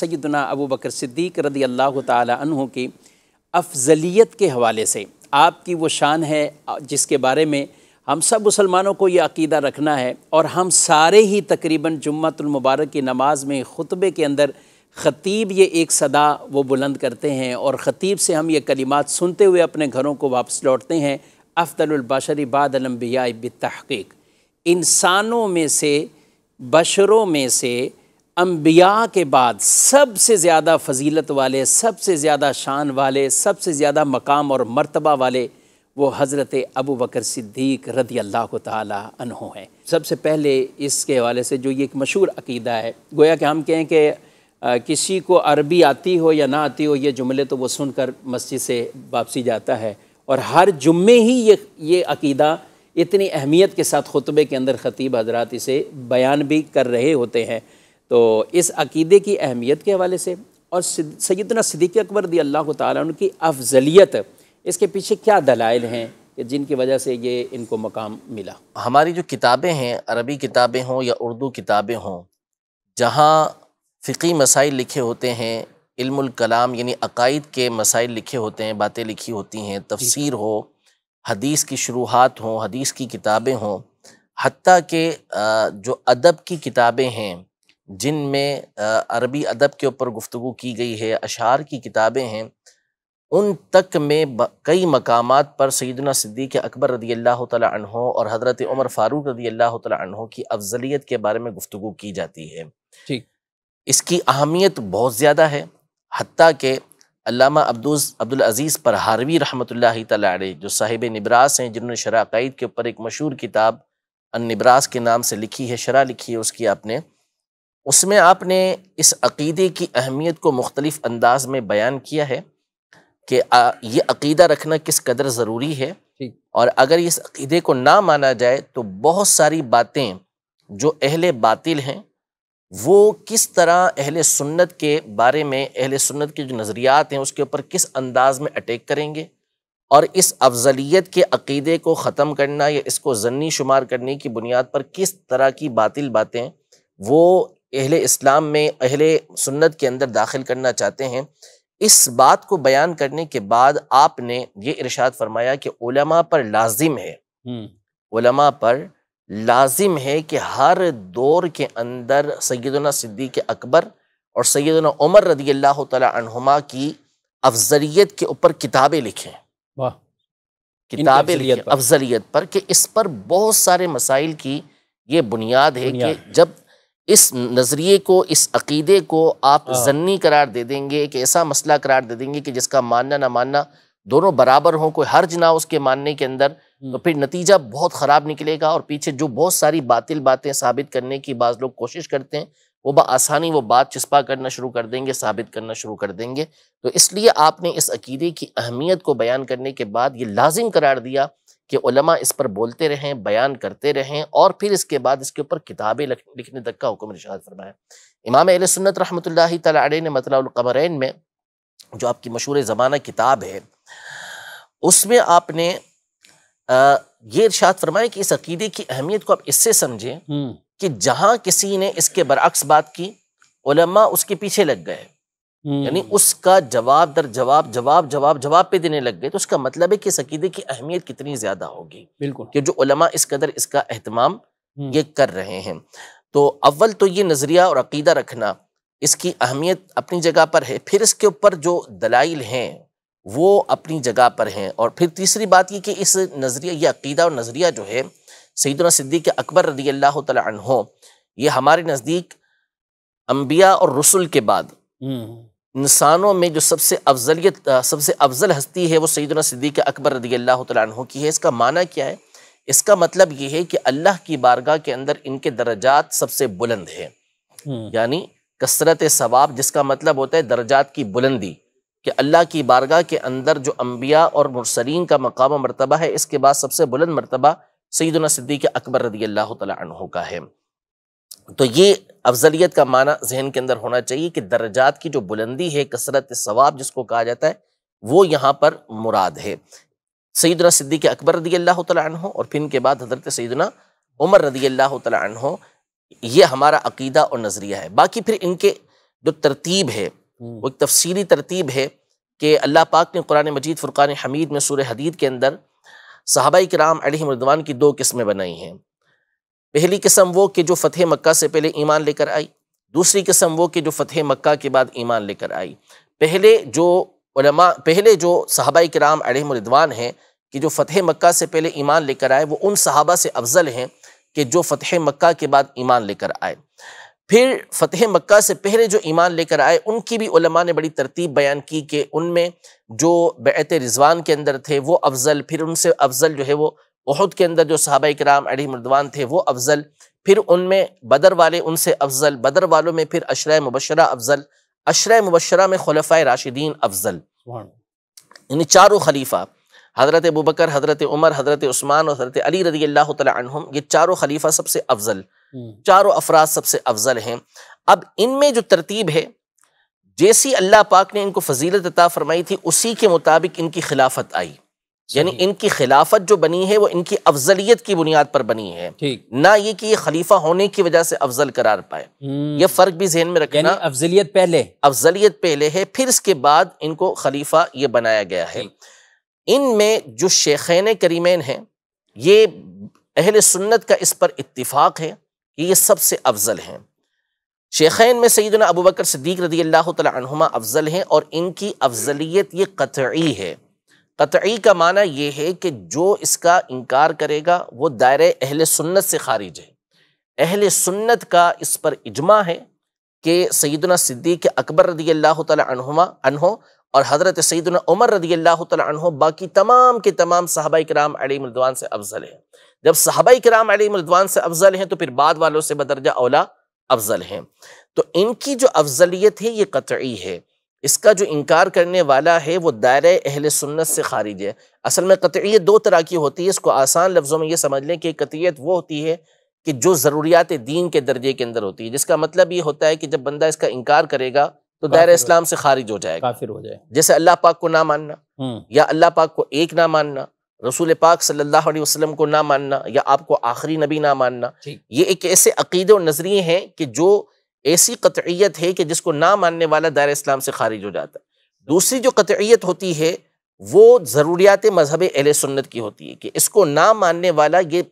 سیدنا ابو بکر صدیق رضی اللہ تعالی عنہ کی افضلیت کے حوالے سے آپ کی وہ شان ہے جس کے بارے میں ہم سب مسلمانوں کو یہ عقیدہ رکھنا ہے، اور ہم سارے ہی تقریباً جمعۃ المبارک کی نماز میں خطبے کے اندر خطیب یہ ایک صدا وہ بلند کرتے ہیں، اور خطیب سے ہم یہ کلمات سنتے ہوئے اپنے گھروں کو واپس لوٹتے ہیں، افضل البشر بعد الانبیاء بالتحقیق، انسانوں میں سے، بشروں میں سے، انبیاء کے بعد سب سے زیادہ فضیلت والے، سب سے زیادہ شان والے، سب سے زیادہ مقام اور مرتبہ والے وہ حضرت ابو بکر صدیق رضی اللہ تعالی عنہ ہیں۔ سب سے پہلے اس کے حوالے سے جو یہ ایک مشہور عقیدہ ہے، گویا کہ ہم کہیں کہ کسی کو عربی آتی ہو یا نہ آتی ہو، یہ جملے تو وہ سن کر مسجد سے واپسی جاتا ہے، اور ہر جمعے ہی یہ عقیدہ اتنی اہمیت کے ساتھ خطبے کے اندر خطیب حضرات اسے بیان بھی کر رہے ہوتے ہیں۔ تو اس عقیدے کی اہمیت کے حوالے سے اور سیدنا صدیق اکبر رضی اللہ تعالیٰ عنہ کی افضلیت، اس کے پیچھے کیا دلائل ہیں کہ جن کی وجہ سے یہ ان کو مقام ملا؟ ہماری جو کتابیں ہیں، عربی کتابیں ہوں یا اردو کتابیں ہوں، جہاں فقہی مسائل لکھے ہوتے ہیں، علم الکلام یعنی عقائد کے مسائل لکھے ہوتے ہیں، باتیں لکھی ہوتی ہیں، تفسیر ہو، حدیث کی شروحات ہوں، حدیث کی کتابیں ہوں، حتیٰ کہ جو ادب کی کتابیں ہیں جن میں عربی ادب کے اوپر گفتگو کی گئی ہے، اشعار کی کتابیں ہیں، ان تک میں کئی مقامات پر سیدنا صدیق اکبر رضی اللہ تعالی عنہ اور حضرت عمر فاروق رضی اللہ تعالی عنہ کی افضلیت کے بارے میں گفتگو کی جاتی ہے۔ ٹھیک، اس کی اہمیت بہت زیادہ ہے، حتیٰ کہ علامہ عبدالعزیز پرہاروی رحمۃ اللہ تعالی علیہ جو صاحب نبراس ہیں، جنہوں نے شرح عقائد کے اوپر ایک مشہور کتاب النبراس کے نام سے لکھی ہے، شرح لکھی ہے اس کی آپ نے، اس میں آپ نے اس عقیدے کی اہمیت کو مختلف انداز میں بیان کیا ہے کہ یہ عقیدہ رکھنا کس قدر ضروری ہے، اور اگر اس عقیدے کو نہ مانا جائے تو بہت ساری باتیں جو اہل باطل ہیں وہ کس طرح اہل سنت کے بارے میں، اہل سنت کے جو نظریات ہیں اس کے اوپر کس انداز میں اٹیک کریں گے، اور اس افضلیت کے عقیدے کو ختم کرنا یا اس کو ضنی شمار کرنے کی بنیاد پر کس طرح کی باطل باتیں وہ اہل اسلام میں، اہل سنت کے اندر داخل کرنا چاہتے ہیں۔ اس بات کو بیان کرنے کے بعد آپ نے یہ ارشاد فرمایا کہ علماء پر لازم ہے، علماء پر لازم ہے کہ ہر دور کے اندر سیدنا صدیق اکبر اور سیدنا عمر رضی اللہ تعالی عنہما کی افضلیت کے اوپر کتابیں لکھیں، کتابیں لکھیں افضلیت پر، کہ اس پر بہت سارے مسائل کی یہ بنیاد ہے کہ جب اس نظریے کو، اس عقیدے کو آپ ضنی قرار دے دیں گے، کہ ایسا مسئلہ قرار دے دیں گے کہ جس کا ماننا نہ ماننا دونوں برابر ہوں، کوئی حرج نہ اس کے ماننے کے اندر، تو پھر نتیجہ بہت خراب نکلے گا، اور پیچھے جو بہت ساری باطل باتیں ثابت کرنے کی بعض لوگ کوشش کرتے ہیں وہ بآسانی وہ بات چسپا کرنا شروع کر دیں گے، ثابت کرنا شروع کر دیں گے۔ تو اس لیے آپ نے اس عقیدے کی اہمیت کو بیان کرنے کے بعد یہ لازم قرار دیا کہ علماء اس پر بولتے رہیں، بیان کرتے رہیں، اور پھر اس کے بعد اس کے اوپر کتابیں لکھنے تک کا حکم ارشاد فرمایا۔ امام اہل سنت رحمۃ اللہ تعالی علیہ نے مطلع القمرین میں جو آپ کی مشہور زمانہ کتاب ہے، اس میں آپ نے یہ ارشاد فرمایا کہ اس عقیدے کی اہمیت کو آپ اس سے سمجھیں کہ جہاں کسی نے اس کے برعکس بات کی، علماء اس کے پیچھے لگ گئے، یعنی اس کا جواب در جواب جواب پہ دینے لگ گئے، تو اس کا مطلب ہے کہ اس عقیدے کی اہمیت کتنی زیادہ ہوگی، بالکل، کہ جو علماء اس قدر اس کا اہتمام یہ کر رہے ہیں۔ تو اول تو یہ نظریہ اور عقیدہ رکھنا، اس کی اہمیت اپنی جگہ پر ہے، پھر اس کے اوپر جو دلائل ہیں وہ اپنی جگہ پر ہیں، اور پھر تیسری بات یہ کہ اس نظریہ، یہ عقیدہ اور نظریہ جو ہے سیدنا صدیق اکبر رضی اللہ تعالی عنہ، یہ ہمارے نزدیک انبیاء اور رسل کے بعد انسانوں میں جو سب سے افضل ہستی ہے وہ سیدنا صدیق اکبر رضی اللہ تعالی عنہ کی ہے۔ اس کا معنی کیا ہے؟ اس کا مطلب یہ ہے کہ اللہ کی بارگاہ کے اندر ان کے درجات سب سے بلند ہیں، یعنی کثرت ثواب، جس کا مطلب ہوتا ہے درجات کی بلندی، کہ اللہ کی بارگاہ کے اندر جو انبیاء اور مرسلین کا مقام و مرتبہ ہے، اس کے بعد سب سے بلند مرتبہ سیدنا صدیق اکبر رضی اللہ تعالی عنہ کا ہے۔ تو یہ افضلیت کا معنی ذہن کے اندر ہونا چاہیے کہ درجات کی جو بلندی ہے، کثرت ثواب جس کو کہا جاتا ہے، وہ یہاں پر مراد ہے۔ سیدنا صدیق اکبر رضی اللہ تعالی عنہ اور پھر ان کے بعد حضرت سیدنا عمر رضی اللہ تعالی عنہ، یہ ہمارا عقیدہ اور نظریہ ہے۔ باقی پھر ان کے جو ترتیب ہے وہ ایک تفصیلی ترتیب ہے کہ اللہ پاک نے قرآن مجید فرقان حمید میں سورہ حدید کے اندر صحابہ کرام علیہم رضوان کی 2 قسمیں بنائی ہیں۔ پہلی قسم وہ کہ جو فتح مکہ سے پہلے ایمان لے کر آئی، دوسری قسم وہ کہ جو فتح مکہ کے بعد ایمان لے کر آئی۔ پہلے جو صحابہ کرام علیہم رضوان ہیں کہ جو فتح مکہ سے پہلے ایمان لے کر آئے، وہ ان صحابہ سے افضل ہیں کہ جو فتح مکہ کے بعد ایمان لے کر آئے۔ پھر فتح مکہ سے پہلے جو ایمان لے کر آئے ان کی بھی علماء نے بڑی ترتیب بیان کی کہ ان میں جو بیعت رضوان کے اندر تھے وہ افضل، پھر ان سے افضل جو ہے وہ احد کے اندر جو صحابہ کرام علیہم رضوان تھے وہ افضل، پھر ان میں بدر والے ان سے افضل، بدر والوں میں پھر عشرہ مبشرہ افضل، عشرہ مبشرہ میں خلفائے راشدین افضل، یعنی 4 خلیفہ حضرت ابوبکر، حضرت عمر، حضرت عثمان اور حضرت علی رضی اللہ تعالی عنہم، یہ 4 خلیفہ سب سے افضل، 4 افراد سب سے افضل ہیں۔ اب ان میں جو ترتیب ہے، جیسی اللہ پاک نے ان کو فضیلت عطا فرمائی تھی اسی کے مطابق ان کی خلافت آئی، یعنی ان کی خلافت جو بنی ہے وہ ان کی افضلیت کی بنیاد پر بنی ہے، نہ یہ کہ یہ خلیفہ ہونے کی وجہ سے افضل قرار پائے۔ یہ فرق بھی ذہن میں رکھنا، یعنی افضلیت پہلے ہے، پھر اس کے بعد ان کو خلیفہ یہ بنایا گیا ہے۔ ان میں جو شیخین کریمین ہیں، یہ اہل سنت کا اس پر اتفاق ہے کہ یہ سب سے افضل ہیں۔ شیخین میں سیدنا ابوبکر صدیق رضی اللہ تعالی عنہما افضل ہیں، اور ان کی افضلیت یہ قطعی ہے۔ قطعی کا معنی یہ ہے کہ جو اس کا انکار کرے گا وہ دائرہ اہل سنت سے خارج ہے۔ اہل سنت کا اس پر اجماع ہے کہ سیدنا صدیق اکبر رضی اللہ تعالی عنہ اور حضرت سیدنا عمر رضی اللہ تعالی عنہ باقی تمام کے تمام صحابہ کرام علیہم رضوان سے افضل ہیں۔ جب صحابہ کرام علیہم رضوان سے افضل ہیں تو پھر بعد والوں سے بدرجہ اولا افضل ہیں۔ تو ان کی جو افضلیت ہے یہ قطعی ہے، اس کا جو انکار کرنے والا ہے وہ دائرہ اہل سنت سے خارج ہے۔ اصل میں قطعیت 2 طرح کی ہوتی ہے، اس کو آسان لفظوں میں یہ سمجھ لیں کہ قطعیت وہ ہوتی ہے کہ جو ضروریات دین کے درجے کے اندر ہوتی ہے، جس کا مطلب یہ ہوتا ہے کہ جب بندہ اس کا انکار کرے گا تو دائرہ اسلام سے خارج ہو جائے گا، کافر ہو جائے، جیسے جیسے اللہ پاک کو نہ ماننا، یا اللہ پاک کو ایک نہ ماننا، رسول پاک صلی اللہ علیہ وسلم کو نہ ماننا، یا آپ کو آخری نبی نہ ماننا۔ یہ ایک ایسے عقیدے اور نظریے ہیں کہ جو ایسی قطعیت ہے کہ جس کو نہ ماننے والا دائرہ اسلام سے خارج ہو جاتا ہے۔ دوسری جو قطعیت ہوتی ہے وہ ضروریات مذہب اہل سنت کی ہوتی ہے کہ اس کو نہ ماننے والا، یہ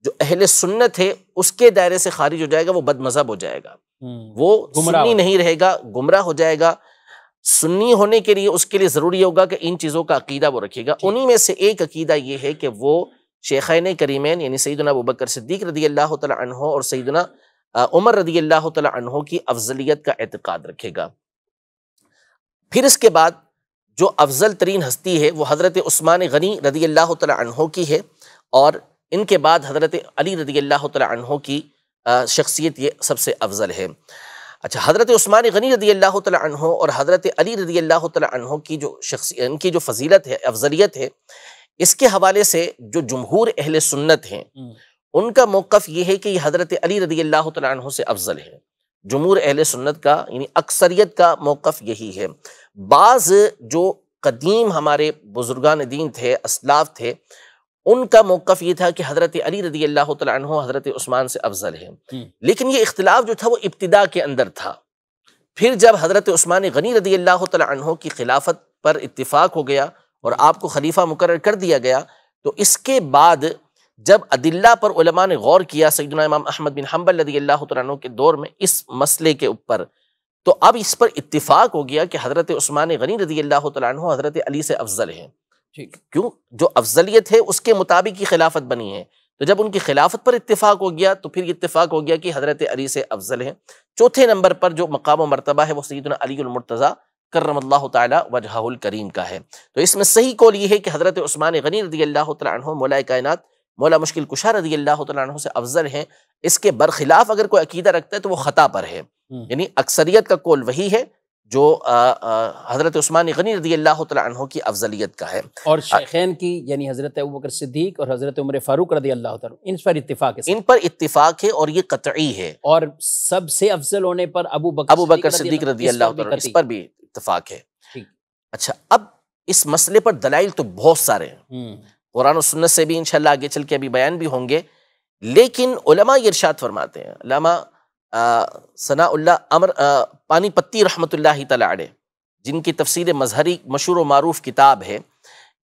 جو اہل سنت ہے اس کے دائرے سے خارج ہو جائے گا، وہ بد مذہب ہو جائے گا، وہ سنی نہیں رہے گا، گمراہ ہو جائے گا۔ سنی ہونے کے لیے اس کے لیے ضروری ہوگا کہ ان چیزوں کا عقیدہ وہ رکھے گا۔ انہی میں سے ایک عقیدہ یہ ہے کہ وہ شیخین کریمین یعنی سیدنا ابوبکر صدیق رضی اللہ تعالی عنہ اور سیدنا عمر رضی اللہ تعالی عنہ کی افضلیت کا اعتقاد رکھے گا۔ پھر اس کے بعد جو افضل ترین ہستی ہے وہ حضرت عثمان غنی رضی اللہ تعالی عنہ کی ہے، اور ان کے بعد حضرت علی رضی اللہ تعالی عنہ کی شخصیت یہ سب سے افضل ہے۔ اچھا، حضرت عثمان غنی رضی اللہ تعالی عنہ اور حضرت علی رضی اللہ تعالی عنہ کی جو ان کی جو فضیلت ہے، افضلیت ہے، اس کے حوالے سے جو جمہور اہل سنت ہیں ان کا موقف یہ ہے کہ یہ حضرت علی رضی اللہ تعالی عنہ سے افضل ہے۔ جمہور اہل سنت کا یعنی اکثریت کا موقف یہی ہے۔ بعض جو قدیم ہمارے بزرگان دین تھے، اسلاف تھے، ان کا موقف یہ تھا کہ حضرت علی رضی اللہ تعالی عنہ حضرت عثمان سے افضل ہے، لیکن یہ اختلاف جو تھا وہ ابتدا کے اندر تھا۔ پھر جب حضرت عثمان غنی رضی اللہ تعالی عنہ کی خلافت پر اتفاق ہو گیا اور آپ کو خلیفہ مقرر کر دیا گیا، تو اس کے بعد جب ادلہ پر علماء نے غور کیا سیدنا امام احمد بن حنبل رضی اللہ تعالی عنہ کے دور میں اس مسئلے کے اوپر، تو اب اس پر اتفاق ہو گیا کہ حضرت عثمان غنی رضی اللہ تعالی عنہ حضرت علی سے افضل ہیں۔ کیوں؟ جو افضلیت ہے اس کے مطابق ہی خلافت بنی ہے، تو جب ان کی خلافت پر اتفاق ہو گیا تو پھر اتفاق ہو گیا کہ حضرت علی سے افضل ہیں۔ چوتھے نمبر پر جو مقام و مرتبہ ہے وہ سیدنا علی المرتضیٰ کرم اللہ تعالی وجہہ الکریم کا ہے۔ تو اس میں صحیح قول یہ ہے کہ حضرت عثمان غنی رضی اللہ تعالی عنہ مولا کائنات مولا مشکل کشا رضی اللہ تعالی عنہ سے افضل ہیں۔ اس کے برخلاف اگر کوئی عقیدہ رکھتا ہے تو وہ خطا پر ہے، یعنی اکثریت کا قول وہی ہے جو حضرت عثمان غنی رضی اللہ تعالی عنہ کی افضلیت کا ہے۔ اور شیخین کی یعنی حضرت ابوبکر صدیق اور حضرت عمر فاروق رضی اللہ تعالی ان پر اتفاق ہے، ان پر اتفاق ہے اور یہ قطعی ہے۔ اور سب سے افضل ہونے پر ابوبکر صدیق رضی اللہ تعالی عنہ، اس پر بھی اتفاق ہے۔ اچھا، اب اس مسئلے پر دلائل تو بہت سارے ہیں، قرآن و سنت سے بھی انشاءاللہ آگے چل کے ابھی بیان بھی ہوں گے، لیکن علماء یہ ارشاد فرماتے ہیں، علماء ثناء اللہ پانی پتی رحمۃ اللہ تعالی علیہ، جن کی تفسیر مظہری مشہور و معروف کتاب ہے،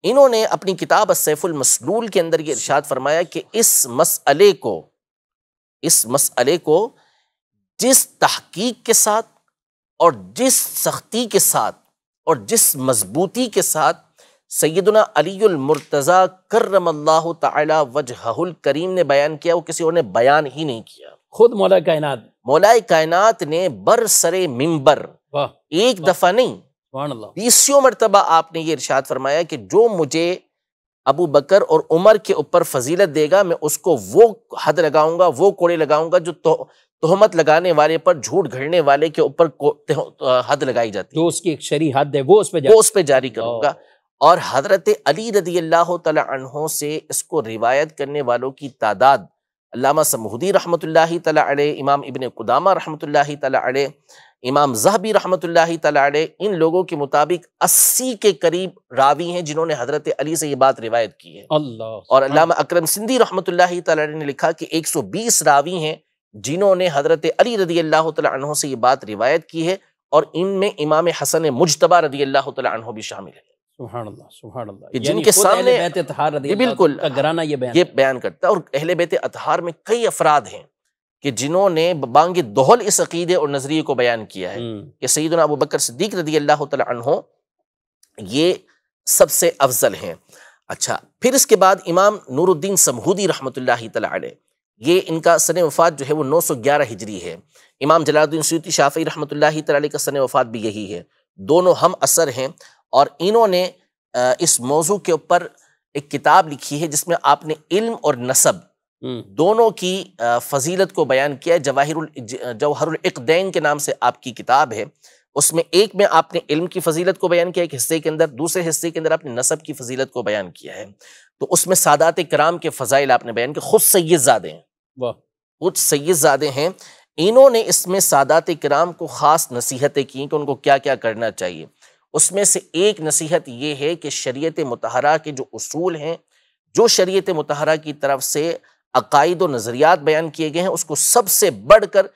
انہوں نے اپنی کتاب السیف المسلول کے اندر یہ ارشاد فرمایا کہ اس مسئلے کو جس تحقیق کے ساتھ اور جس سختی کے ساتھ اور جس مضبوطی کے ساتھ سیدنا علی المرتضیٰ کرم اللہ تعالی وجہہ الکریم نے بیان کیا، وہ کسی اور نے بیان ہی نہیں کیا۔ خود مولا کائنات نے برسر منبر ایک دفعہ نہیں، 20 مرتبہ آپ نے یہ ارشاد فرمایا کہ جو مجھے ابو بکر اور عمر کے اوپر فضیلت دے گا، میں اس کو وہ حد لگاؤں گا، وہ کوڑے لگاؤں گا جو تہمت لگانے والے پر، جھوٹ گھڑنے والے کے اوپر حد لگائی جاتی ہے، جو اس کی ایک شرعی حد ہے وہ اس پہ جاری کروں گا۔ اور حضرت علی رضی اللہ تعالی عنہ سے اس کو روایت کرنے والوں کی تعداد علامہ سمہودی رحمۃ اللہ تعالی علیہ، امام ابن قدامہ رحمۃ اللہ تعالی علیہ، امام ذہبی رحمۃ اللہ تعالی علیہ، ان لوگوں کے مطابق 80 کے قریب راوی ہیں جنہوں نے حضرت علی سے یہ بات روایت کی ہے۔ اور علامہ اکرم سندھی رحمۃ اللہ تعالی علیہ نے لکھا کہ 120 راوی ہیں جنہوں نے حضرت علی رضی اللہ تعالی عنہ سے یہ بات روایت کی ہے، اور ان میں امام حسن مجتبی رضی اللہ تعالی عنہ بھی شامل ہے۔ سبحان اللہ سبحان اللہ، کہ جن کے سامنے بالکل گھرانہ یہ بیان کرتا ہے۔ اور اہل بیت اطہار میں کئی افراد ہیں کہ جنہوں نے بانگ دہل اس عقیدے اور نظریے کو بیان کیا ہے کہ سیدنا ابو بکر صدیق رضی اللہ تعالی عنہ یہ سب سے افضل ہیں۔ اچھا، پھر اس کے بعد امام نور الدین سمہودی رحمۃ اللہ تعالی علیہ، یہ ان کا سن وفات جو ہے وہ 911 ہجری ہے۔ امام جلال الدین سیوطی شافعی رحمۃ اللہ تعالی علیہ کا سن وفات بھی یہی ہے، دونوں ہم عصر ہیں۔ اور انہوں نے اس موضوع کے اوپر ایک کتاب لکھی ہے جس میں آپ نے علم اور نسب دونوں کی فضیلت کو بیان کیا ہے۔ جوہر العقدین کے نام سے آپ کی کتاب ہے، اس میں ایک میں آپ نے علم کی فضیلت کو بیان کیا ایک حصے کے اندر، دوسرے حصے کے اندر آپ نے نسب کی فضیلت کو بیان کیا ہے۔ تو اس میں سادات کرام کے فضائل آپ نے بیان کیا، خود سید زادے ہیں، خود سید زادے ہیں، انہوں نے اس میں سادات کرام کو خاص نصیحتیں کی کہ ان کو کیا کیا کرنا چاہیے۔ اس میں سے ایک نصیحت یہ ہے کہ شریعت مطہرہ کے جو اصول ہیں، جو شریعت مطہرہ کی طرف سے عقائد و نظریات بیان کیے گئے ہیں، اس کو سب سے بڑھ کر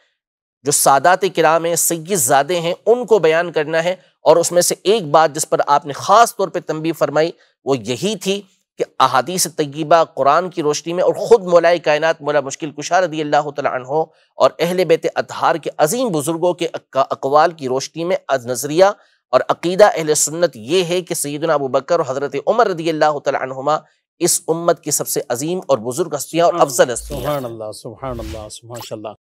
جو سادات کرام ہیں، سید زادے ہیں، ان کو بیان کرنا ہے۔ اور اس میں سے ایک بات جس پر آپ نے خاص طور پہ تنبیہ فرمائی وہ یہی تھی کہ احادیث طیبہ قرآن کی روشنی میں اور خود مولا کائنات مولا مشکل کشا رضی اللہ تعالی عنہ اور اہل بیت اطہار کے عظیم بزرگوں کے اقوال کی روشنی میں نظریہ اور عقیدہ اہل سنت یہ ہے کہ سیدنا ابو بکر اور حضرت عمر رضی اللہ تعالی عنہما اس امت کی سب سے عظیم اور بزرگ ہستیاں اور افضل ہستیاں۔ سبحان اللہ سبحان اللہ سبحان اللہ۔